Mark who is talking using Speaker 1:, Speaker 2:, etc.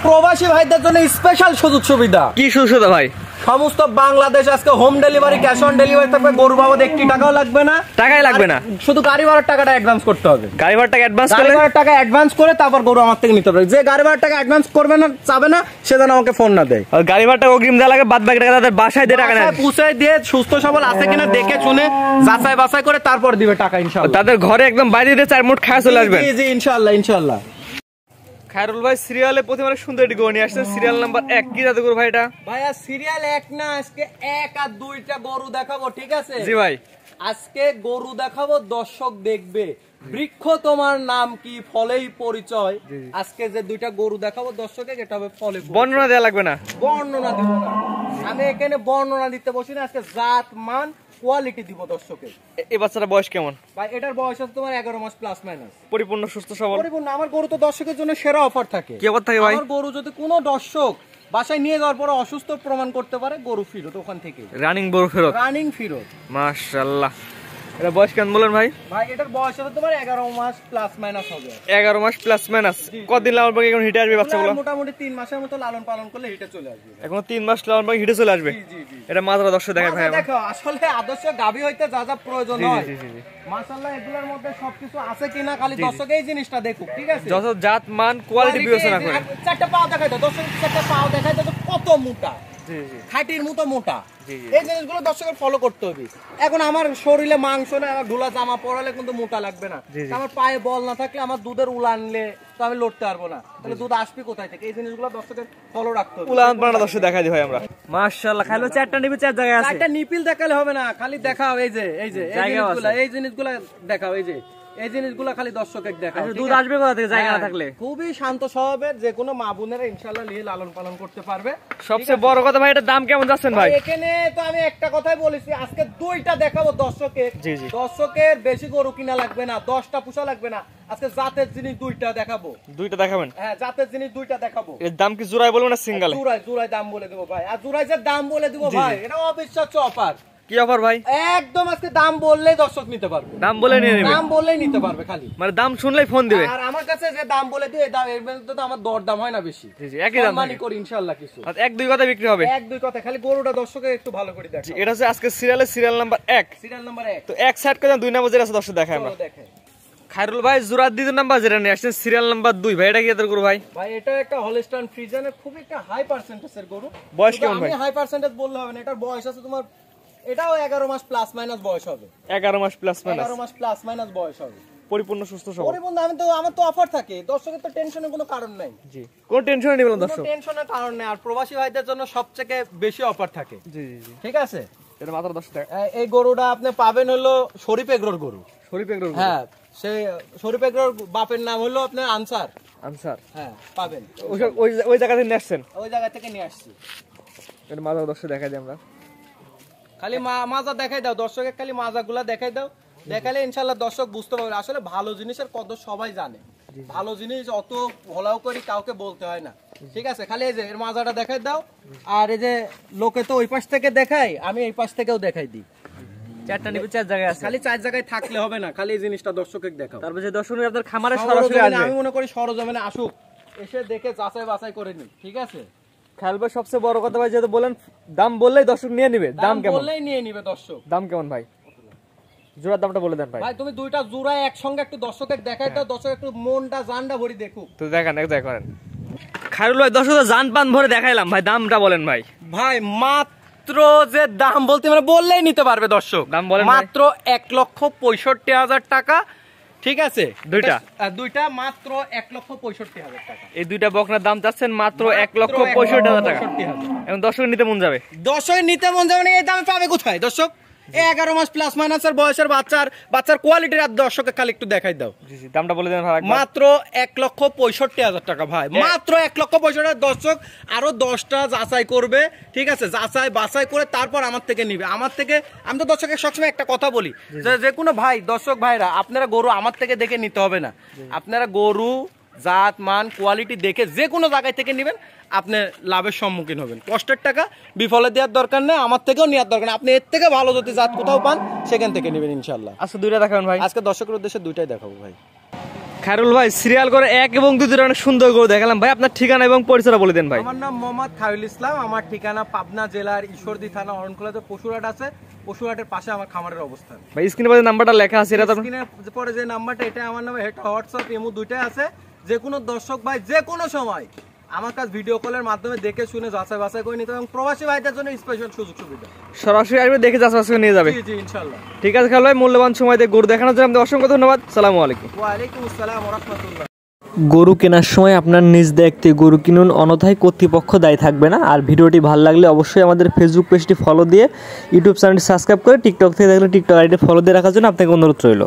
Speaker 1: প্রবাসী ভাইদের জন্য স্পেশাল সুযোগ সুবিধা।
Speaker 2: কি সুযোগ সুবিধা ভাই?
Speaker 1: সমস্ত বাংলাদেশ আজকে home delivery, cash on delivery থাকবে। গরু বাবদ 1 টাকাও লাগবে না,
Speaker 2: টাকাই লাগবে না,
Speaker 1: শুধু গাড়ি ভাড়ার টাকাটা অ্যাডভান্স করতে হবে।
Speaker 2: গাড়ি ভাড়ার টাকা অ্যাডভান্স করলে,
Speaker 1: গাড়ি ভাড়ার টাকা অ্যাডভান্স করে তারপর গরু আমার থেকে নিতে পারবে। যে গাড়ি ভাড়ার টাকা অ্যাডভান্স করবে না, চাবে না, সে যেন আমাকে ফোন না দেয়।
Speaker 2: আর গাড়ি ভাড়াটা অগ্রিম দেওয়া লাগে, বাদ বাকি টাকা তাদের বাসায় দিয়ে টাকা নেয়,
Speaker 1: পৌঁছে দিয়ে সুস্থ সবল আছে কিনা দেখে শুনে যাচাই বাছাই করে তারপর দিবে টাকা ইনশাআল্লাহ।
Speaker 2: তাদের ঘরে একদম বাইরে দিয়ে 4 মুঠ খায় চলে আসবেন।
Speaker 1: জি জি ইনশাআল্লাহ ইনশাআল্লাহ।
Speaker 2: খায়রুল ভাই সিরিয়ালে প্রথমে অনেক সুন্দর একটি গরু নিয়ে আসছেন, সিরিয়াল নাম্বার 1। কি জাতের গরু ভাই এটা?
Speaker 1: ভাইয়া সিরিয়াল 1 না, আজকে 1 আর 2টা গরু দেখাবো, ঠিক আছে?
Speaker 2: জি ভাই,
Speaker 1: আজকে গরু দেখাবো, দর্শক দেখবে বৃক্ষ তোমার নাম কি ফলেই পরিচয়। আজকে যে 2টা গরু দেখাবো দর্শকে, এটা হবে ফলে।
Speaker 2: বর্ণনা দেওয়া লাগবে না,
Speaker 1: বর্ণনা দিব না, আমি এখানে বর্ণনা দিতে বসি না। আজকে জাত মান কোয়ালিটি দিব দর্শকের।
Speaker 2: এই বাচ্চাটার বয়স কেমন
Speaker 1: ভাই? এটার বয়স আছে তোমার 11 মাস প্লাস মাইনাস।
Speaker 2: পরিপূর্ণ সুস্থ সবল
Speaker 1: পরিপূর্ণ। আমার গরু তো দর্শকের জন্য সেরা অফার থাকে।
Speaker 2: কি অফার থাকে ভাই?
Speaker 1: আমার গরু যদি কোনো দর্শক বাসায় নিয়ে যাওয়ার পরে অসুস্থ প্রমাণ করতে পারে, গরু ফেরত ওখান থেকে।
Speaker 2: রানিং গরু ফেরত?
Speaker 1: রানিং ফেরত।
Speaker 2: মাশাআল্লাহ। এটা বয়স কেমন বলেন ভাই?
Speaker 1: ভাই এটার বয়স আছে তোমার 11 মাস প্লাস মাইনাস হবে।
Speaker 2: 11 মাস প্লাস মাইনাস। কতদিন লালন পাখি এখন হিটে আসবে বাচ্চাগুলো?
Speaker 1: মোটামুটি 3 মাসের মতো লালন পালন করলে হিটে চলে আসবে।
Speaker 2: এখন 3 মাস লালন পাখি হিটে চলে আসবে।
Speaker 1: জি জি জি।
Speaker 2: এটা মাত্রা দর্শক দেখায় ভাই।
Speaker 1: দেখো আসলে আদর্শ গাভী হইতে যা যা প্রয়োজন হয়,
Speaker 2: জি জি জি,
Speaker 1: মাশাআল্লাহ এগুলোর মধ্যে সবকিছু আছে কিনা খালি দর্শক এই জিনিসটা দেখুক, ঠিক আছে?
Speaker 2: যত জাত মান কোয়ালিটি বিবেচনা করে।
Speaker 1: 4টা পাও দেখাই দাও দর্শক, 4টা পাও দেখাই দাও, কত মোটা,
Speaker 2: জি জি,
Speaker 1: খাটির মতো মোটা।
Speaker 2: জি জি।
Speaker 1: এই জিনিসগুলো দর্শকের ফলো করতে হবে। এখন আমার শরীরে মাংস না, আমার ঢোলা জামা পরালে কিন্তু মোটা লাগবে না। আমার পায়ে বল না থাকলে, আমার দুধের উলানলে তো আমি লড়তে পারবো না, তাহলে দুধ আসবে কোথায় থেকে? এই জিনিসগুলো দর্শকের ফলো রাখতে হবে।
Speaker 2: উলান পানা দর্শক দেখাই দিই ভাই আমরা। মাশাআল্লাহ, খাইলো 4টা নিবি 4 জায়গায় আছে।
Speaker 1: 4টা নিপিল দেখালে হবে না, খালি দেখাও এই যে এই যে এই জিনিসগুলো দেখাও, এই যে এই জিনিসগুলো খালি দর্শকের দেখাও।
Speaker 2: দুধ আসবে কোথা থেকে জায়গা না থাকলে?
Speaker 1: খুবই শান্ত স্বভাবের, যে কোনো মা বোনেরা ইনশাআল্লাহ নিয়ে লালন পালন করতে পারবে।
Speaker 2: সবচেয়ে বড় কথা ভাই, এটার দাম কেমন যাচ্ছেন ভাই?
Speaker 1: এখানে তো আমি একটা কথাই বলেছি, আজকে 2টা দেখাবো দর্শকের।
Speaker 2: জি জি।
Speaker 1: দর্শকের বেশি গরু কিনা লাগবে না, 10টা পোষা লাগবে না, আজকে জাতের জিনিস 2টা দেখাবো।
Speaker 2: 2টা দেখাবেন?
Speaker 1: হ্যাঁ, জাতের জিনিস 2টা দেখাবো।
Speaker 2: এর দাম কি জোড়ায় বলবো না সিঙ্গেলে?
Speaker 1: জোড়ায় দাম বলে দেবো ভাই। আর জোড়ায় যে দাম বলে দেবো ভাই, এটা অবিশ্বাস্য অফার।
Speaker 2: কি অফার ভাই?
Speaker 1: একদম আজকে দাম বললেই দর্শক নিতে পারবে।
Speaker 2: দাম বলে নিয়ে নেবে?
Speaker 1: দাম বললেই নিতে পারবে, খালি
Speaker 2: মানে দাম শুনলেই ফোন দিবে।
Speaker 1: আর আমার কাছে যে দাম বলে দিই, এই দাম এর মধ্যে তো আমার দর দাম হয় না বেশি।
Speaker 2: জি জি, একই দাম
Speaker 1: মানি করি ইনশাআল্লাহ কিছু।
Speaker 2: আর 1-2 কথা বিক্রি হবে।
Speaker 1: 1-2 কথা, খালি গরুটা দর্শকের একটু ভালো করে দেখো।
Speaker 2: এটা হচ্ছে আজকে সিরিয়াল নাম্বার 1।
Speaker 1: Serial number 1।
Speaker 2: তো এক সাইড করে 2 নাম্বার যেটা আছে দর্শক দেখাই আমরা।
Speaker 1: দেখেন
Speaker 2: খায়রুল ভাই জোড়া দ্বিতীয় নাম্বার যেটা নিয়ে আসছেন সিরিয়াল নাম্বার 2 ভাই, এটা কি এদের গরু ভাই?
Speaker 1: ভাই এটা একটা হলস্টাইন ফ্রিজিয়ানের খুব একটা হাই পার্সেন্টেজের গরু।
Speaker 2: বয়স কেমন ভাই?
Speaker 1: আমি হাই পার্সেন্টেজ বললে হবে না, এটার বয়স আছে তোমার, এটাও 11 মাস প্লাস মাইনাস বয়স হবে।
Speaker 2: 11 মাস প্লাস মাইনাস।
Speaker 1: 11 মাস প্লাস মাইনাস বয়স হবে।
Speaker 2: পরিপূর্ণ সুস্থ সবল।
Speaker 1: পরিপূর্ণ। আমার তো অফার থাকে, দর্শকের তো টেনশনের কোনো কারণ নাই।
Speaker 2: জি, কোন টেনশন নেই বলেন দর্শক?
Speaker 1: কোনো টেনশনের কারণ নেই। আর প্রবাসী ভাইদের জন্য সবথেকে বেশি অফার থাকে।
Speaker 2: জি জি জি,
Speaker 1: ঠিক আছে?
Speaker 2: এটা মাত্র 10 টাকা।
Speaker 1: এই গরুটা আপনি পাবেন হলো শরীফ এগ্রোর গরু।
Speaker 2: শরীফ এগ্রোর গরু?
Speaker 1: হ্যাঁ, সেই শরীফ এগ্রোর বাপের নাম হলো আপনার আনসার।
Speaker 2: আনসার?
Speaker 1: হ্যাঁ, পাবেন।
Speaker 2: ওই জায়গা থেকে নিয়ে আসছেন?
Speaker 1: ওই জায়গা থেকে নিয়ে আসছি।
Speaker 2: এটা মাত্র 10 দেখাই দিই আমরা।
Speaker 1: খালি মাজা দেখাই দাও দর্শকের, খালি মাজাগুলা দেখাই দাও, দেখালে ইনশাআল্লাহ দর্শক বুঝতে পারবে। আসলে ভালো জিনিসের কদর সবাই জানে, ভালো জিনিস অত ভোলাও করি কাউকে বলতে হয় না। ঠিক আছে? খালি এই যে এর মাজাটা দেখাই দাও, আর এই যে লোকে তো ওই পাশ থেকে দেখাই, আমি এই পাশ থেকেও দেখাই দিই।
Speaker 2: 4টা নিবে 4 জায়গায় আছে।
Speaker 1: খালি 4 জায়গায় থাকলে হবে না, খালি এই জিনিসটা দর্শকের দেখাও।
Speaker 2: তারপর যে দর্শক আপনাদের খামারে সরাসরি আসবে,
Speaker 1: আমি মনে করি সরজমিনে আসুক, এসে দেখে যাচাই বাছাই করে নি। ঠিক আছে?
Speaker 2: খেয়াল ভাই সবচেয়ে বড় কথা ভাই, যেহেতু বলেন দাম বললেই দর্শক নিয়ে নিবে। দাম কেমন?
Speaker 1: বললেই নিয়ে নিবে দর্শক।
Speaker 2: দাম কেমন ভাই? জোড়ার দামটা বলে দেন ভাই।
Speaker 1: ভাই তুমি 2টা জোড়ায় একসঙ্গে একটু দর্শকের দেখাই দাও, দর্শক একটু মনটা জানটা ভরি দেখুক।
Speaker 2: তো দেখেন, এক জায়গা করেন। খায়রুল ভাই দর্শক জান পান ভরে দেখাইলাম ভাই, দামটা বলেন ভাই।
Speaker 1: ভাই মাত্র যে দাম বলতে মানে বললেই নিতে পারবে দর্শক।
Speaker 2: দাম বলেন
Speaker 1: মাত্র 1,65,000 টাকা। ঠিক আছে? দুইটা মাত্র 1,65,000 টাকা।
Speaker 2: এই 2টা বকনার দাম চাচ্ছেন মাত্র 1,65,000 টাকা। এখন দর্শক নিতে মন যাবে?
Speaker 1: দর্শক নিতে মন যাবে না, এই দামে পাবে কোথায় দর্শক? 11 মাস প্লাস মাইনাসের বয়সের বাচ্চার কোয়ালিটির আর দর্শকের খালি একটু দেখাই দাও।
Speaker 2: জি জি, দামটা বলে দেন ভাই।
Speaker 1: মাত্র 1,65,000 টাকা ভাই, মাত্র 1,65,000। দর্শক আরো 10টা যাচাই করবে। ঠিক আছে? যাচাই বাছাই করে তারপর আমার থেকে নিবে। আমার থেকে আমি তো দর্শকের সবসময় একটা কথা বলি, যে কোনো ভাই, দর্শক ভাইরা, আপনারা গরু আমার থেকে দেখে নিতে হবে না। আপনারা গরু জাত মান কোয়ালিটি দেখে যে কোনো জায়গায় থেকে নেবেন, আপনি লাভের সম্মুখীন হবেন। কষ্টের টাকা বিফলে দেওয়ার দরকার নেই, আমার থেকেও নেওয়ার দরকার নেই। আপনি এর থেকে ভালো যদি জাত কোথাও পান, সেখান থেকে নেবেন ইনশাল্লাহ।
Speaker 2: আজকে 2টা দেখাবেন ভাই?
Speaker 1: আজকে দর্শকের উদ্দেশ্যে 2টাই দেখাবো ভাই।
Speaker 2: খায়রুল ভাই সিরিয়াল করে 1 এবং 2 দুটো অনেক সুন্দর গরু দেখালাম ভাই, আপনার ঠিকানা এবং পরিচয়টা বলে দেন ভাই।
Speaker 1: আমার নাম মোহাম্মদ খায়রুল ইসলাম, আমার ঠিকানা পাবনা জেলার ঈশ্বরদী থানা অরণখোলাতে পশুরহাট আছে, পশুরহাটের পাশে আমার খামারের অবস্থান।
Speaker 2: ভাই স্ক্রিনে পরে নাম্বারটা লেখা আছে, এটা তো
Speaker 1: স্ক্রিনে পরে যে নাম্বারটা, এটা আমার নামে হোয়াটসঅ্যাপ ইমো দুইটাই আছে। যে কোনো দর্শক ভাই যে কোনো সময় আমার কাছে ভিডিও কলের মাধ্যমে দেখে শুনে যাচাই বাছাই করে নিতে, এবং প্রবাসী ভাইদের জন্য স্পেশাল সুযোগ সুবিধা।
Speaker 2: সরাসরি আসবে, দেখে যাচাই করে নিয়ে যাবে।
Speaker 1: জি জি ইনশাআল্লাহ।
Speaker 2: ঠিক আছে খায়রুল ভাই, মূল্যবান সময় দিয়ে গরু দেখানোর জন্য আপনাদের অসংখ্য ধন্যবাদ। আসসালামু আলাইকুম।
Speaker 1: ওয়া আলাইকুম আসসালাম ওয়া রাহমাতুল্লাহ।
Speaker 3: গরু কেনার সময় আপনার নিজ দায়িত্বে গরু কিনুন, অন্যথায় কর্তৃপক্ষ দায়ী থাকবে না। আর ভিডিওটি ভালো লাগলে অবশ্যই আমাদের ফেসবুক পেজটি ফলো দিয়ে ইউটিউব চ্যানেলটি সাবস্ক্রাইব করে, টিকটক থেকে দেখলে টিকটক আইডি ফলো দিয়ে রাখার জন্য আপনাকে অনুরোধ রইল।